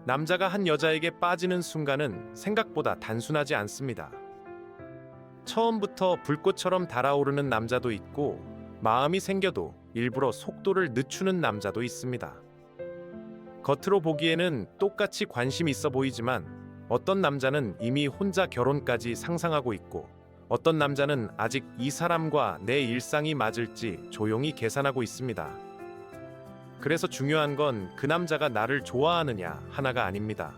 남자가 한 여자에게 빠지는 순간은 생각보다 단순하지 않습니다. 처음부터 불꽃처럼 달아오르는 남자도 있고, 마음이 생겨도 일부러 속도를 늦추는 남자도 있습니다. 겉으로 보기에는 똑같이 관심 있어 보이지만, 어떤 남자는 이미 혼자 결혼까지 상상하고 있고, 어떤 남자는 아직 이 사람과 내 일상이 맞을지 조용히 계산하고 있습니다. 그래서 중요한 건 그 남자가 나를 좋아하느냐 하나가 아닙니다.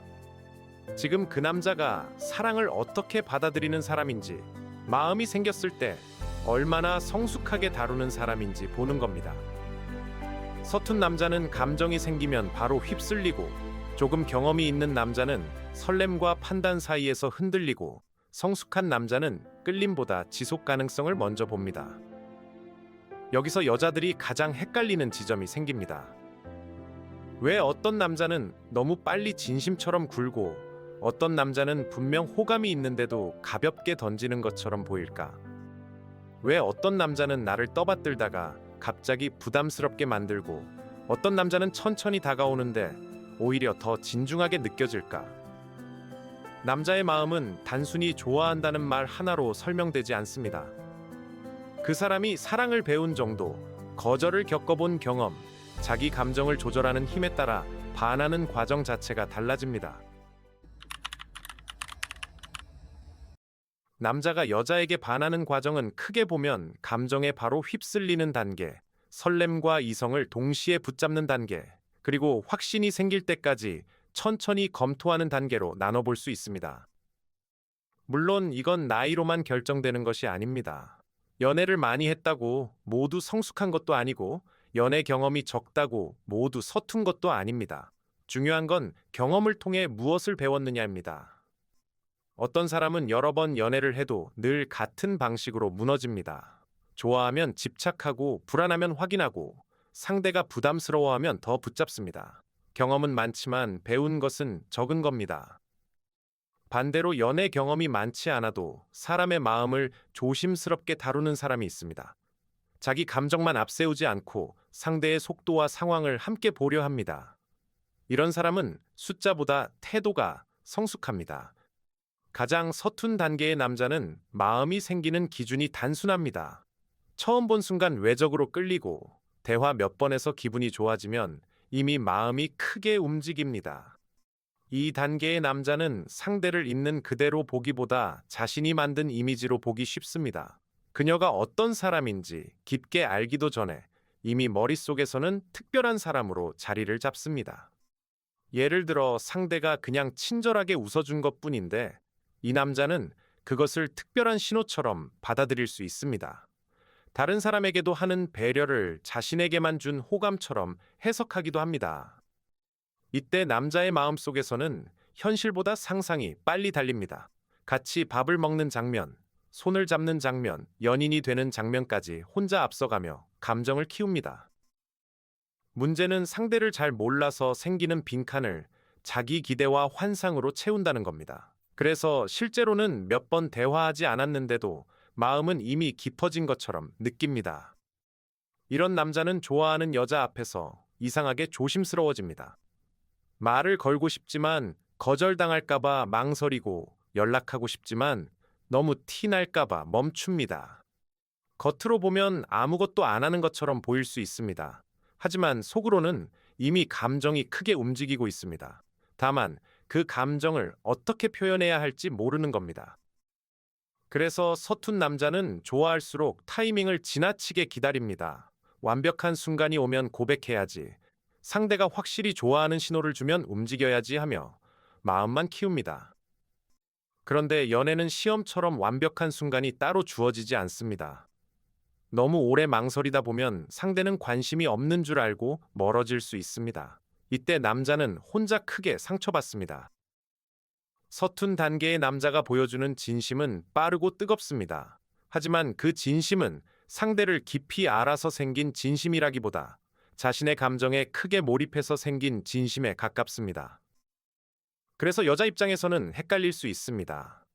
지금 그 남자가 사랑을 어떻게 받아들이는 사람인지, 마음이 생겼을 때 얼마나 성숙하게 다루는 사람인지 보는 겁니다. 서툰 남자는 감정이 생기면 바로 휩쓸리고, 조금 경험이 있는 남자는 설렘과 판단 사이에서 흔들리고, 성숙한 남자는 끌림보다 지속 가능성을 먼저 봅니다. 여기서 여자들이 가장 헷갈리는 지점이 생깁니다. 왜 어떤 남자는 너무 빨리 진심처럼 굴고, 어떤 남자는 분명 호감이 있는데도 가볍게 던지는 것처럼 보일까? 왜 어떤 남자는 나를 떠받들다가 갑자기 부담스럽게 만들고, 어떤 남자는 천천히 다가오는데 오히려 더 진중하게 느껴질까? 남자의 마음은 단순히 좋아한다는 말 하나로 설명되지 않습니다. 그 사람이 사랑을 배운 정도, 거절을 겪어본 경험, 자기 감정을 조절하는 힘에 따라 반하는 과정 자체가 달라집니다. 남자가 여자에게 반하는 과정은 크게 보면 감정에 바로 휩쓸리는 단계, 설렘과 이성을 동시에 붙잡는 단계, 그리고 확신이 생길 때까지 천천히 검토하는 단계로 나눠볼 수 있습니다. 물론 이건 나이로만 결정되는 것이 아닙니다. 연애를 많이 했다고 모두 성숙한 것도 아니고, 연애 경험이 적다고 모두 서툰 것도 아닙니다. 중요한 건 경험을 통해 무엇을 배웠느냐입니다. 어떤 사람은 여러 번 연애를 해도 늘 같은 방식으로 무너집니다. 좋아하면 집착하고, 불안하면 확인하고, 상대가 부담스러워하면 더 붙잡습니다. 경험은 많지만 배운 것은 적은 겁니다. 반대로 연애 경험이 많지 않아도 사람의 마음을 조심스럽게 다루는 사람이 있습니다. 자기 감정만 앞세우지 않고 상대의 속도와 상황을 함께 보려 합니다. 이런 사람은 숫자보다 태도가 성숙합니다. 가장 서툰 단계의 남자는 마음이 생기는 기준이 단순합니다. 처음 본 순간 외적으로 끌리고, 대화 몇 번에서 기분이 좋아지면 이미 마음이 크게 움직입니다. 이 단계의 남자는 상대를 있는 그대로 보기보다 자신이 만든 이미지로 보기 쉽습니다. 그녀가 어떤 사람인지 깊게 알기도 전에 이미 머릿속에서는 특별한 사람으로 자리를 잡습니다. 예를 들어 상대가 그냥 친절하게 웃어준 것뿐인데, 이 남자는 그것을 특별한 신호처럼 받아들일 수 있습니다. 다른 사람에게도 하는 배려를 자신에게만 준 호감처럼 해석하기도 합니다. 이때 남자의 마음속에서는 현실보다 상상이 빨리 달립니다. 같이 밥을 먹는 장면, 손을 잡는 장면, 연인이 되는 장면까지 혼자 앞서가며 감정을 키웁니다. 문제는 상대를 잘 몰라서 생기는 빈칸을 자기 기대와 환상으로 채운다는 겁니다. 그래서 실제로는 몇 번 대화하지 않았는데도 마음은 이미 깊어진 것처럼 느낍니다. 이런 남자는 좋아하는 여자 앞에서 이상하게 조심스러워집니다. 말을 걸고 싶지만 거절당할까봐 망설이고, 연락하고 싶지만 너무 티날까봐 멈춥니다. 겉으로 보면 아무것도 안 하는 것처럼 보일 수 있습니다. 하지만 속으로는 이미 감정이 크게 움직이고 있습니다. 다만 그 감정을 어떻게 표현해야 할지 모르는 겁니다. 그래서 서툰 남자는 좋아할수록 타이밍을 지나치게 기다립니다. 완벽한 순간이 오면 고백해야지, 상대가 확실히 좋아하는 신호를 주면 움직여야지 하며 마음만 키웁니다. 그런데 연애는 시험처럼 완벽한 순간이 따로 주어지지 않습니다. 너무 오래 망설이다 보면 상대는 관심이 없는 줄 알고 멀어질 수 있습니다. 이때 남자는 혼자 크게 상처받습니다. 서툰 단계의 남자가 보여주는 진심은 빠르고 뜨겁습니다. 하지만 그 진심은 상대를 깊이 알아서 생긴 진심이라기보다 자신의 감정에 크게 몰입해서 생긴 진심에 가깝습니다. 그래서 여자 입장에서는 헷갈릴 수 있습니다.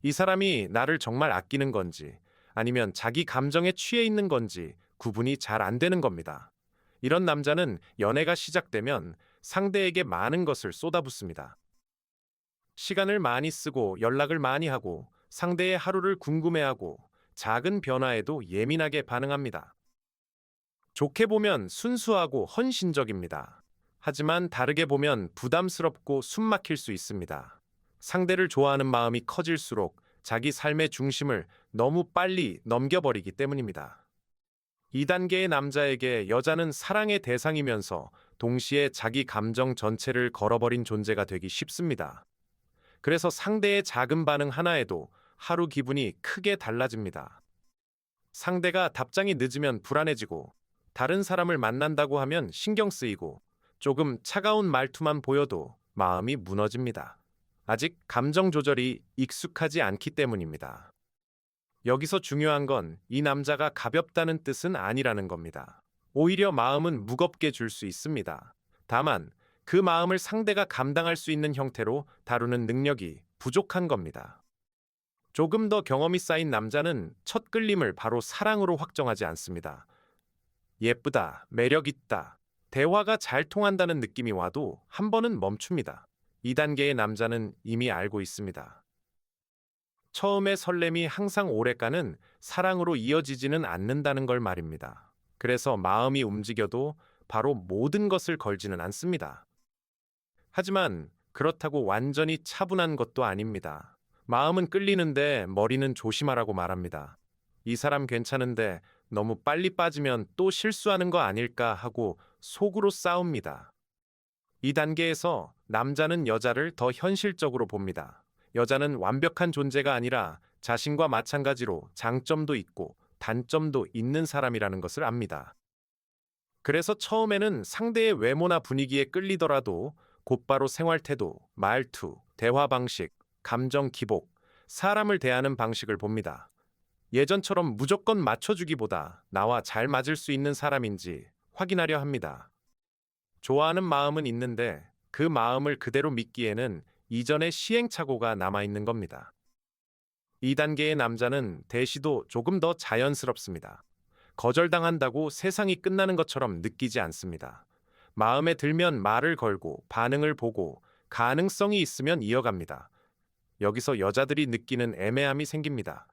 이 사람이 나를 정말 아끼는 건지, 아니면 자기 감정에 취해 있는 건지 구분이 잘 안 되는 겁니다. 이런 남자는 연애가 시작되면 상대에게 많은 것을 쏟아붓습니다. 시간을 많이 쓰고 연락을 많이 하고 상대의 하루를 궁금해하고 작은 변화에도 예민하게 반응합니다. 좋게 보면 순수하고 헌신적입니다. 하지만 다르게 보면 부담스럽고 숨막힐 수 있습니다. 상대를 좋아하는 마음이 커질수록 자기 삶의 중심을 너무 빨리 넘겨버리기 때문입니다. 2단계의 남자에게 여자는 사랑의 대상이면서 동시에 자기 감정 전체를 걸어버린 존재가 되기 쉽습니다. 그래서 상대의 작은 반응 하나에도 하루 기분이 크게 달라집니다. 상대가 답장이 늦으면 불안해지고, 다른 사람을 만난다고 하면 신경 쓰이고, 조금 차가운 말투만 보여도 마음이 무너집니다. 아직 감정 조절이 익숙하지 않기 때문입니다. 여기서 중요한 건 이 남자가 가볍다는 뜻은 아니라는 겁니다. 오히려 마음은 무겁게 줄 수 있습니다. 다만 그 마음을 상대가 감당할 수 있는 형태로 다루는 능력이 부족한 겁니다. 조금 더 경험이 쌓인 남자는 첫 끌림을 바로 사랑으로 확정하지 않습니다. 예쁘다, 매력있다, 대화가 잘 통한다는 느낌이 와도 한 번은 멈춥니다. 2단계의 남자는 이미 알고 있습니다. 처음의 설렘이 항상 오래가는 사랑으로 이어지지는 않는다는 걸 말입니다. 그래서 마음이 움직여도 바로 모든 것을 걸지는 않습니다. 하지만 그렇다고 완전히 차분한 것도 아닙니다. 마음은 끌리는데 머리는 조심하라고 말합니다. 이 사람 괜찮은데 너무 빨리 빠지면 또 실수하는 거 아닐까 하고 속으로 싸웁니다. 이 단계에서 남자는 여자를 더 현실적으로 봅니다. 여자는 완벽한 존재가 아니라 자신과 마찬가지로 장점도 있고 단점도 있는 사람이라는 것을 압니다. 그래서 처음에는 상대의 외모나 분위기에 끌리더라도 곧바로 생활 태도, 말투, 대화 방식, 감정 기복, 사람을 대하는 방식을 봅니다. 예전처럼 무조건 맞춰주기보다 나와 잘 맞을 수 있는 사람인지 확인하려 합니다. 좋아하는 마음은 있는데 그 마음을 그대로 믿기에는 이전의 시행착오가 남아있는 겁니다. 2단계의 남자는 대시도 조금 더 자연스럽습니다. 거절당한다고 세상이 끝나는 것처럼 느끼지 않습니다. 마음에 들면 말을 걸고 반응을 보고 가능성이 있으면 이어갑니다. 여기서 여자들이 느끼는 애매함이 생깁니다.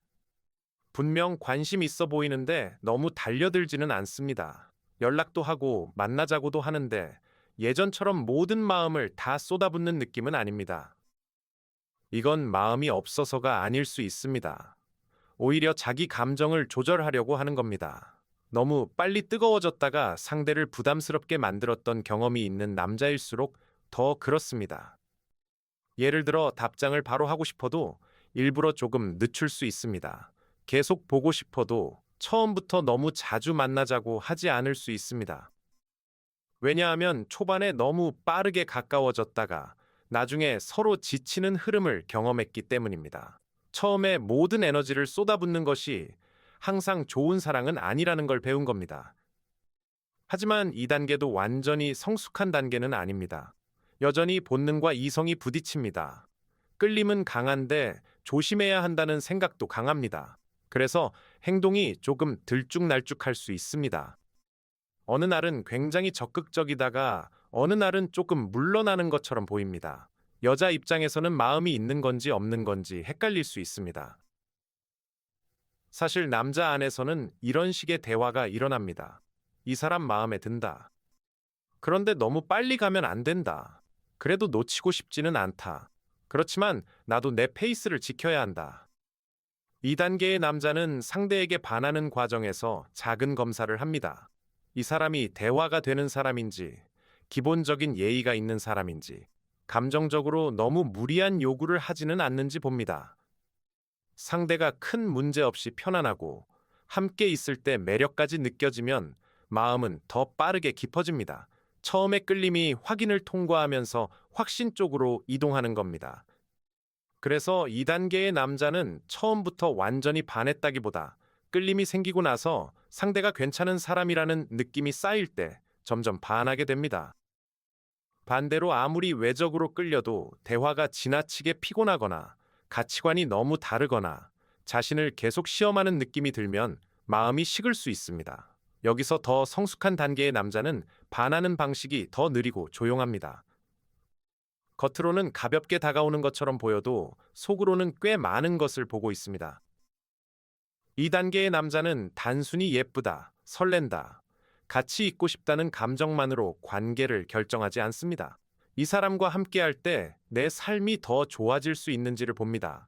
분명 관심 있어 보이는데 너무 달려들지는 않습니다. 연락도 하고 만나자고도 하는데 예전처럼 모든 마음을 다 쏟아붓는 느낌은 아닙니다. 이건 마음이 없어서가 아닐 수 있습니다. 오히려 자기 감정을 조절하려고 하는 겁니다. 너무 빨리 뜨거워졌다가 상대를 부담스럽게 만들었던 경험이 있는 남자일수록 더 그렇습니다. 예를 들어 답장을 바로 하고 싶어도 일부러 조금 늦출 수 있습니다. 계속 보고 싶어도 처음부터 너무 자주 만나자고 하지 않을 수 있습니다. 왜냐하면 초반에 너무 빠르게 가까워졌다가 나중에 서로 지치는 흐름을 경험했기 때문입니다. 처음에 모든 에너지를 쏟아붓는 것이 항상 좋은 사랑은 아니라는 걸 배운 겁니다. 하지만 이 단계도 완전히 성숙한 단계는 아닙니다. 여전히 본능과 이성이 부딪힙니다. 끌림은 강한데 조심해야 한다는 생각도 강합니다. 그래서 행동이 조금 들쭉날쭉할 수 있습니다. 어느 날은 굉장히 적극적이다가 어느 날은 조금 물러나는 것처럼 보입니다. 여자 입장에서는 마음이 있는 건지 없는 건지 헷갈릴 수 있습니다. 사실 남자 안에서는 이런 식의 대화가 일어납니다. 이 사람 마음에 든다. 그런데 너무 빨리 가면 안 된다. 그래도 놓치고 싶지는 않다. 그렇지만 나도 내 페이스를 지켜야 한다. 2단계의 남자는 상대에게 반하는 과정에서 작은 검사를 합니다. 이 사람이 대화가 되는 사람인지, 기본적인 예의가 있는 사람인지, 감정적으로 너무 무리한 요구를 하지는 않는지 봅니다. 상대가 큰 문제 없이 편안하고 함께 있을 때 매력까지 느껴지면 마음은 더 빠르게 깊어집니다. 처음의 끌림이 확인을 통과하면서 확신 쪽으로 이동하는 겁니다. 그래서 2단계의 남자는 처음부터 완전히 반했다기보다 끌림이 생기고 나서 상대가 괜찮은 사람이라는 느낌이 쌓일 때 점점 반하게 됩니다. 반대로 아무리 외적으로 끌려도 대화가 지나치게 피곤하거나 가치관이 너무 다르거나 자신을 계속 시험하는 느낌이 들면 마음이 식을 수 있습니다. 여기서 더 성숙한 단계의 남자는 반하는 방식이 더 느리고 조용합니다. 겉으로는 가볍게 다가오는 것처럼 보여도 속으로는 꽤 많은 것을 보고 있습니다. 이 단계의 남자는 단순히 예쁘다, 설렌다, 같이 있고 싶다는 감정만으로 관계를 결정하지 않습니다. 이 사람과 함께할 때 내 삶이 더 좋아질 수 있는지를 봅니다.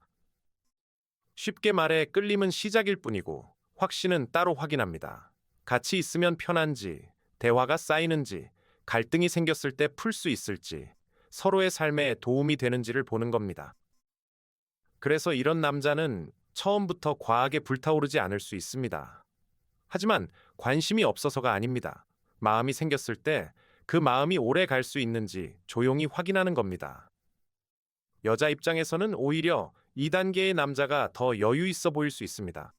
쉽게 말해 끌림은 시작일 뿐이고 확신은 따로 확인합니다. 같이 있으면 편한지, 대화가 쌓이는지, 갈등이 생겼을 때 풀 수 있을지, 서로의 삶에 도움이 되는지를 보는 겁니다. 그래서 이런 남자는 처음부터 과하게 불타오르지 않을 수 있습니다. 하지만 관심이 없어서가 아닙니다. 마음이 생겼을 때 그 마음이 오래 갈 수 있는지 조용히 확인하는 겁니다. 여자 입장에서는 오히려 2단계의 남자가 더 여유 있어 보일 수 있습니다.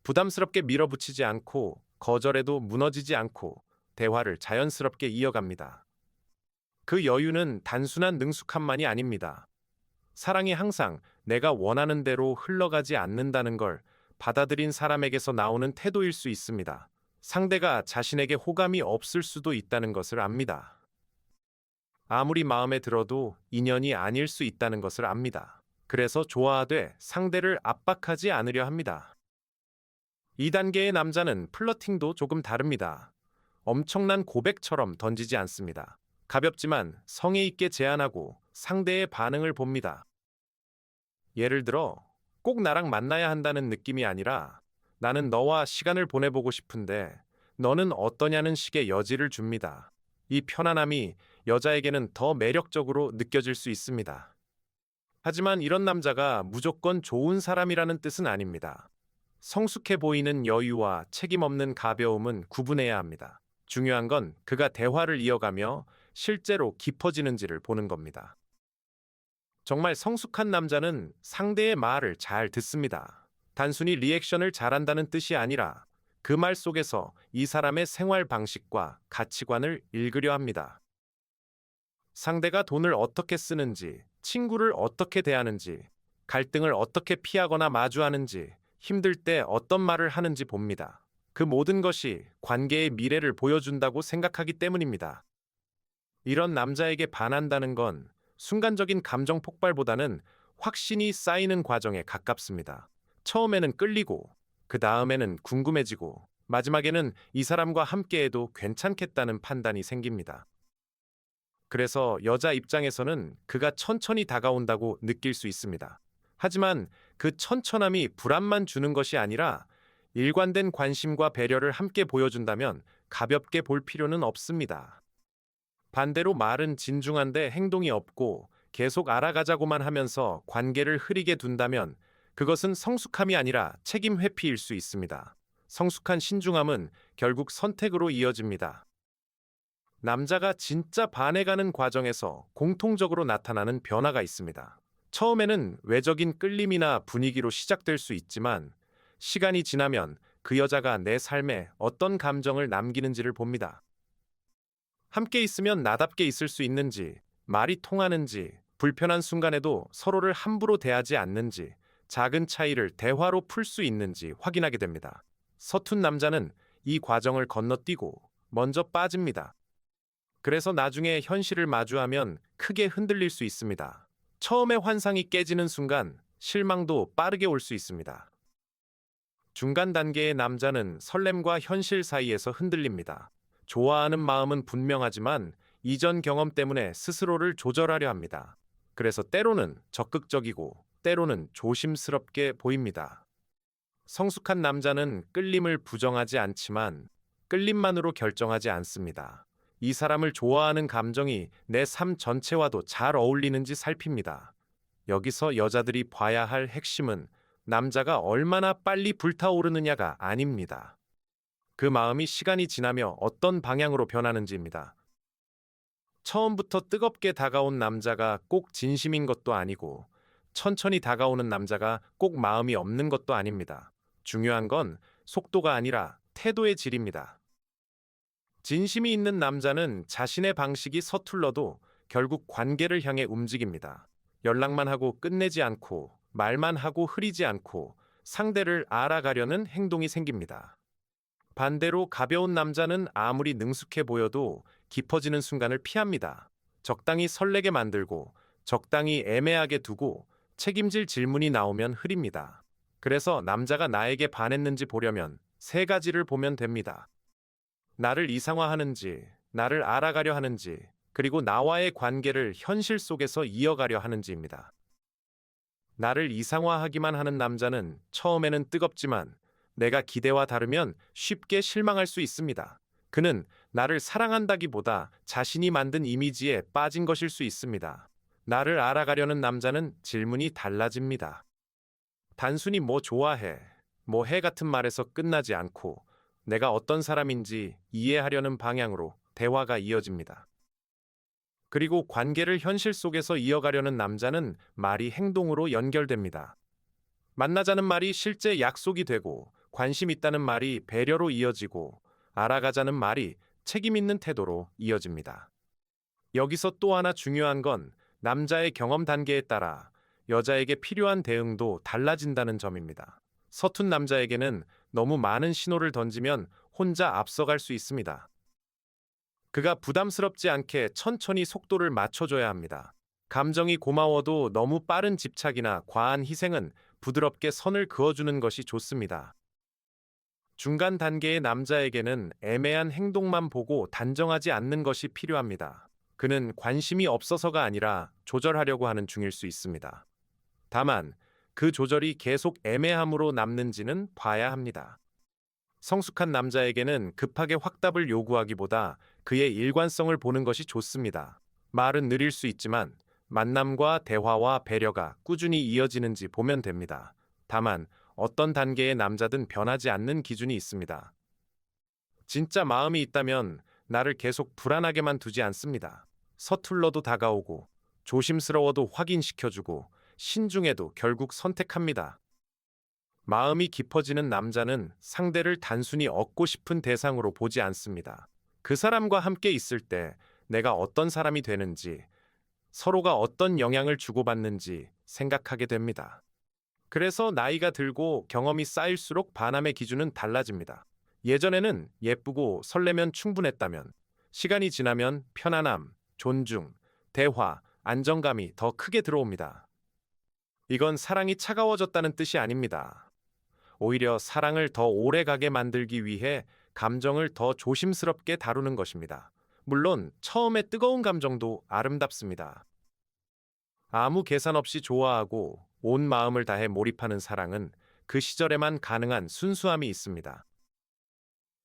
부담스럽게 밀어붙이지 않고 거절해도 무너지지 않고 대화를 자연스럽게 이어갑니다. 그 여유는 단순한 능숙함만이 아닙니다. 사랑이 항상 내가 원하는 대로 흘러가지 않는다는 걸 받아들인 사람에게서 나오는 태도일 수 있습니다. 상대가 자신에게 호감이 없을 수도 있다는 것을 압니다. 아무리 마음에 들어도 인연이 아닐 수 있다는 것을 압니다. 그래서 좋아하되 상대를 압박하지 않으려 합니다. 2단계의 남자는 플러팅도 조금 다릅니다. 엄청난 고백처럼 던지지 않습니다. 가볍지만 성의 있게 제안하고 상대의 반응을 봅니다. 예를 들어, 꼭 나랑 만나야 한다는 느낌이 아니라 나는 너와 시간을 보내보고 싶은데 너는 어떠냐는 식의 여지를 줍니다. 이 편안함이 여자에게는 더 매력적으로 느껴질 수 있습니다. 하지만 이런 남자가 무조건 좋은 사람이라는 뜻은 아닙니다. 성숙해 보이는 여유와 책임 없는 가벼움은 구분해야 합니다. 중요한 건 그가 대화를 이어가며 실제로 깊어지는지를 보는 겁니다. 정말 성숙한 남자는 상대의 말을 잘 듣습니다. 단순히 리액션을 잘한다는 뜻이 아니라 그 말 속에서 이 사람의 생활 방식과 가치관을 읽으려 합니다. 상대가 돈을 어떻게 쓰는지, 친구를 어떻게 대하는지, 갈등을 어떻게 피하거나 마주하는지, 힘들 때 어떤 말을 하는지 봅니다. 그 모든 것이 관계의 미래를 보여준다고 생각하기 때문입니다. 이런 남자에게 반한다는 건 순간적인 감정 폭발보다는 확신이 쌓이는 과정에 가깝습니다. 처음에는 끌리고, 그 다음에는 궁금해지고, 마지막에는 이 사람과 함께해도 괜찮겠다는 판단이 생깁니다. 그래서 여자 입장에서는 그가 천천히 다가온다고 느낄 수 있습니다. 하지만 그 천천함이 불안만 주는 것이 아니라 일관된 관심과 배려를 함께 보여준다면 가볍게 볼 필요는 없습니다. 반대로 말은 진중한데 행동이 없고 계속 알아가자고만 하면서 관계를 흐리게 둔다면 그것은 성숙함이 아니라 책임 회피일 수 있습니다. 성숙한 신중함은 결국 선택으로 이어집니다. 남자가 진짜 반해가는 과정에서 공통적으로 나타나는 변화가 있습니다. 처음에는 외적인 끌림이나 분위기로 시작될 수 있지만 시간이 지나면 그 여자가 내 삶에 어떤 감정을 남기는지를 봅니다. 함께 있으면 나답게 있을 수 있는지, 말이 통하는지, 불편한 순간에도 서로를 함부로 대하지 않는지, 작은 차이를 대화로 풀 수 있는지 확인하게 됩니다. 서툰 남자는 이 과정을 건너뛰고 먼저 빠집니다. 그래서 나중에 현실을 마주하면 크게 흔들릴 수 있습니다. 처음에 환상이 깨지는 순간 실망도 빠르게 올 수 있습니다. 중간 단계의 남자는 설렘과 현실 사이에서 흔들립니다. 좋아하는 마음은 분명하지만 이전 경험 때문에 스스로를 조절하려 합니다. 그래서 때로는 적극적이고 때로는 조심스럽게 보입니다. 성숙한 남자는 끌림을 부정하지 않지만 끌림만으로 결정하지 않습니다. 이 사람을 좋아하는 감정이 내 삶 전체와도 잘 어울리는지 살핍니다. 여기서 여자들이 봐야 할 핵심은 남자가 얼마나 빨리 불타오르느냐가 아닙니다. 그 마음이 시간이 지나며 어떤 방향으로 변하는지입니다. 처음부터 뜨겁게 다가온 남자가 꼭 진심인 것도 아니고 천천히 다가오는 남자가 꼭 마음이 없는 것도 아닙니다. 중요한 건 속도가 아니라 태도의 질입니다. 진심이 있는 남자는 자신의 방식이 서툴러도 결국 관계를 향해 움직입니다. 연락만 하고 끝내지 않고 말만 하고 흐리지 않고 상대를 알아가려는 행동이 생깁니다. 반대로 가벼운 남자는 아무리 능숙해 보여도 깊어지는 순간을 피합니다. 적당히 설레게 만들고 적당히 애매하게 두고 책임질 질문이 나오면 흐립니다. 그래서 남자가 나에게 반했는지 보려면 세 가지를 보면 됩니다. 나를 이상화하는지, 나를 알아가려 하는지, 그리고 나와의 관계를 현실 속에서 이어가려 하는지입니다. 나를 이상화하기만 하는 남자는 처음에는 뜨겁지만 내가 기대와 다르면 쉽게 실망할 수 있습니다. 그는 나를 사랑한다기보다 자신이 만든 이미지에 빠진 것일 수 있습니다. 나를 알아가려는 남자는 질문이 달라집니다. 단순히 뭐 좋아해, 뭐 해 같은 말에서 끝나지 않고 내가 어떤 사람인지 이해하려는 방향으로 대화가 이어집니다. 그리고 관계를 현실 속에서 이어가려는 남자는 말이 행동으로 연결됩니다. 만나자는 말이 실제 약속이 되고, 관심 있다는 말이 배려로 이어지고, 알아가자는 말이 책임 있는 태도로 이어집니다. 여기서 또 하나 중요한 건 남자의 경험 단계에 따라 여자에게 필요한 대응도 달라진다는 점입니다. 서툰 남자에게는 너무 많은 신호를 던지면 혼자 앞서갈 수 있습니다. 그가 부담스럽지 않게 천천히 속도를 맞춰줘야 합니다. 감정이 고마워도 너무 빠른 집착이나 과한 희생은 부드럽게 선을 그어주는 것이 좋습니다. 중간 단계의 남자에게는 애매한 행동만 보고 단정하지 않는 것이 필요합니다. 그는 관심이 없어서가 아니라 조절하려고 하는 중일 수 있습니다. 다만 그 조절이 계속 애매함으로 남는지는 봐야 합니다. 성숙한 남자에게는 급하게 확답을 요구하기보다 그의 일관성을 보는 것이 좋습니다. 말은 느릴 수 있지만 만남과 대화와 배려가 꾸준히 이어지는지 보면 됩니다. 다만 어떤 단계의 남자든 변하지 않는 기준이 있습니다. 진짜 마음이 있다면 나를 계속 불안하게만 두지 않습니다. 서툴러도 다가오고 조심스러워도 확인시켜주고 신중해도 결국 선택합니다. 마음이 깊어지는 남자는 상대를 단순히 얻고 싶은 대상으로 보지 않습니다. 그 사람과 함께 있을 때 내가 어떤 사람이 되는지, 서로가 어떤 영향을 주고받는지 생각하게 됩니다. 그래서 나이가 들고 경험이 쌓일수록 반함의 기준은 달라집니다. 예전에는 예쁘고 설레면 충분했다면, 시간이 지나면 편안함, 존중, 대화, 안정감이 더 크게 들어옵니다. 이건 사랑이 차가워졌다는 뜻이 아닙니다. 오히려 사랑을 더 오래 가게 만들기 위해 감정을 더 조심스럽게 다루는 것입니다. 물론 처음에 뜨거운 감정도 아름답습니다. 아무 계산 없이 좋아하고 온 마음을 다해 몰입하는 사랑은 그 시절에만 가능한 순수함이 있습니다.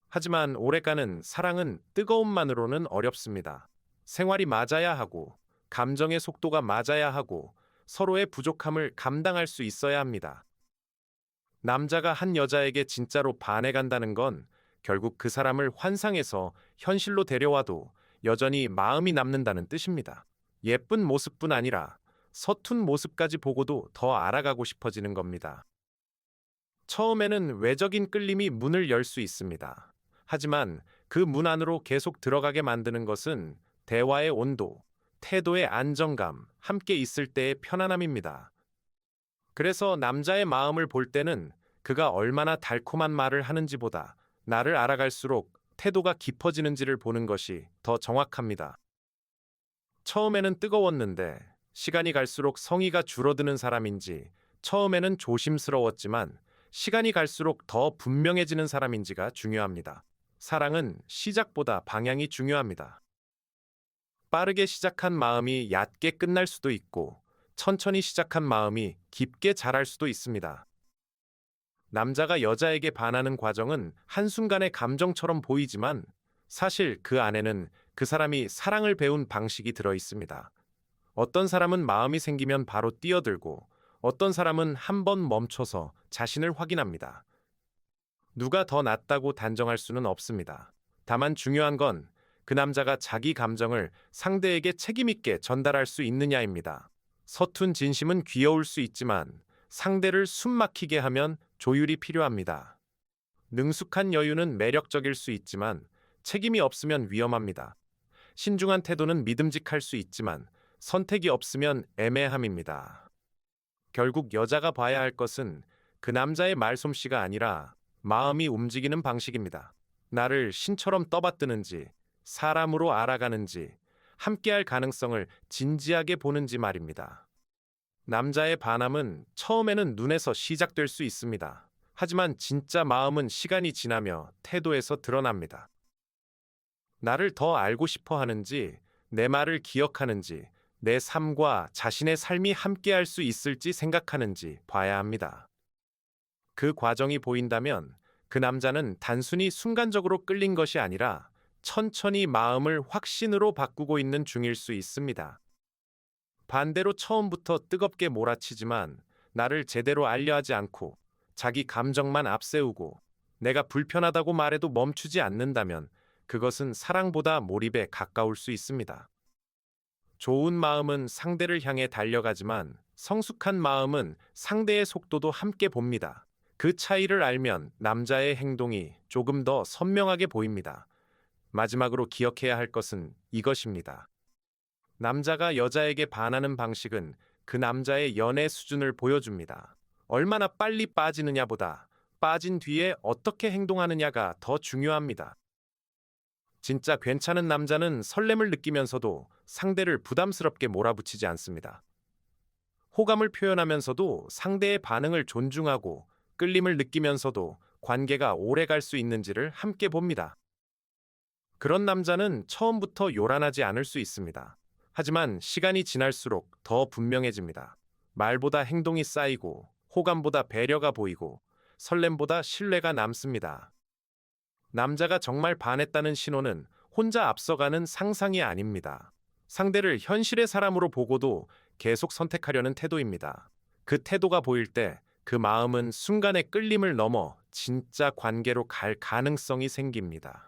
하지만 오래가는 사랑은 뜨거움만으로는 어렵습니다. 생활이 맞아야 하고, 감정의 속도가 맞아야 하고, 서로의 부족함을 감당할 수 있어야 합니다. 남자가 한 여자에게 진짜로 반해간다는 건 결국 그 사람을 환상에서 현실로 데려와도 여전히 마음이 남는다는 뜻입니다. 예쁜 모습뿐 아니라 서툰 모습까지 보고도 더 알아가고 싶어지는 겁니다. 처음에는 외적인 끌림이 문을 열 수 있습니다. 하지만 그 문 안으로 계속 들어가게 만드는 것은 대화의 온도, 태도의 안정감, 함께 있을 때의 편안함입니다. 그래서 남자의 마음을 볼 때는 그가 얼마나 달콤한 말을 하는지보다 나를 알아갈수록 태도가 깊어지는지를 보는 것이 더 정확합니다. 처음에는 뜨거웠는데 시간이 갈수록 성의가 줄어드는 사람인지, 처음에는 조심스러웠지만 시간이 갈수록 더 분명해지는 사람인지가 중요합니다. 사랑은 시작보다 방향이 중요합니다. 빠르게 시작한 마음이 얕게 끝날 수도 있고, 천천히 시작한 마음이 깊게 자랄 수도 있습니다. 남자가 여자에게 반하는 과정은 한순간의 감정처럼 보이지만 사실 그 안에는 그 사람이 사랑을 배운 방식이 들어 있습니다. 어떤 사람은 마음이 생기면 바로 뛰어들고 어떤 사람은 한 번 멈춰서 자신을 확인합니다. 누가 더 낫다고 단정할 수는 없습니다. 다만 중요한 건 그 남자가 자기 감정을 상대에게 책임있게 전달할 수 있느냐입니다. 서툰 진심은 귀여울 수 있지만 상대를 숨막히게 하면 조율이 필요합니다. 능숙한 여유는 매력적일 수 있지만 책임이 없으면 위험합니다. 신중한 태도는 믿음직할 수 있지만 선택이 없으면 애매함입니다. 결국 여자가 봐야 할 것은 그 남자의 말솜씨가 아니라 마음이 움직이는 방식입니다. 나를 신처럼 떠받드는지, 사람으로 알아가는지, 함께할 가능성을 진지하게 보는지 말입니다. 남자의 반함은 처음에는 눈에서 시작될 수 있습니다. 하지만 진짜 마음은 시간이 지나며 태도에서 드러납니다. 나를 더 알고 싶어 하는지, 내 말을 기억하는지, 내 삶과 자신의 삶이 함께할 수 있을지 생각하는지 봐야 합니다. 그 과정이 보인다면 그 남자는 단순히 순간적으로 끌린 것이 아니라 천천히 마음을 확신으로 바꾸고 있는 중일 수 있습니다. 반대로 처음부터 뜨겁게 몰아치지만 나를 제대로 알려 하지 않고 자기 감정만 앞세우고 내가 불편하다고 말해도 멈추지 않는다면 그것은 사랑보다 몰입에 가까울 수 있습니다. 좋은 마음은 상대를 향해 달려가지만 성숙한 마음은 상대의 속도도 함께 봅니다. 그 차이를 알면 남자의 행동이 조금 더 선명하게 보입니다. 마지막으로 기억해야 할 것은 이것입니다. 남자가 여자에게 반하는 방식은 그 남자의 연애 수준을 보여줍니다. 얼마나 빨리 빠지느냐보다 빠진 뒤에 어떻게 행동하느냐가 더 중요합니다. 진짜 괜찮은 남자는 설렘을 느끼면서도 상대를 부담스럽게 몰아붙이지 않습니다. 호감을 표현하면서도 상대의 반응을 존중하고 끌림을 느끼면서도 관계가 오래 갈 수 있는지를 함께 봅니다. 그런 남자는 처음부터 요란하지 않을 수 있습니다. 하지만 시간이 지날수록 더 분명해집니다. 말보다 행동이 쌓이고 호감보다 배려가 보이고 설렘보다 신뢰가 남습니다. 남자가 정말 반했다는 신호는 혼자 앞서가는 상상이 아닙니다. 상대를 현실의 사람으로 보고도 계속 선택하려는 태도입니다. 그 태도가 보일 때 그 마음은 순간의 끌림을 넘어 진짜 관계로 갈 가능성이 생깁니다.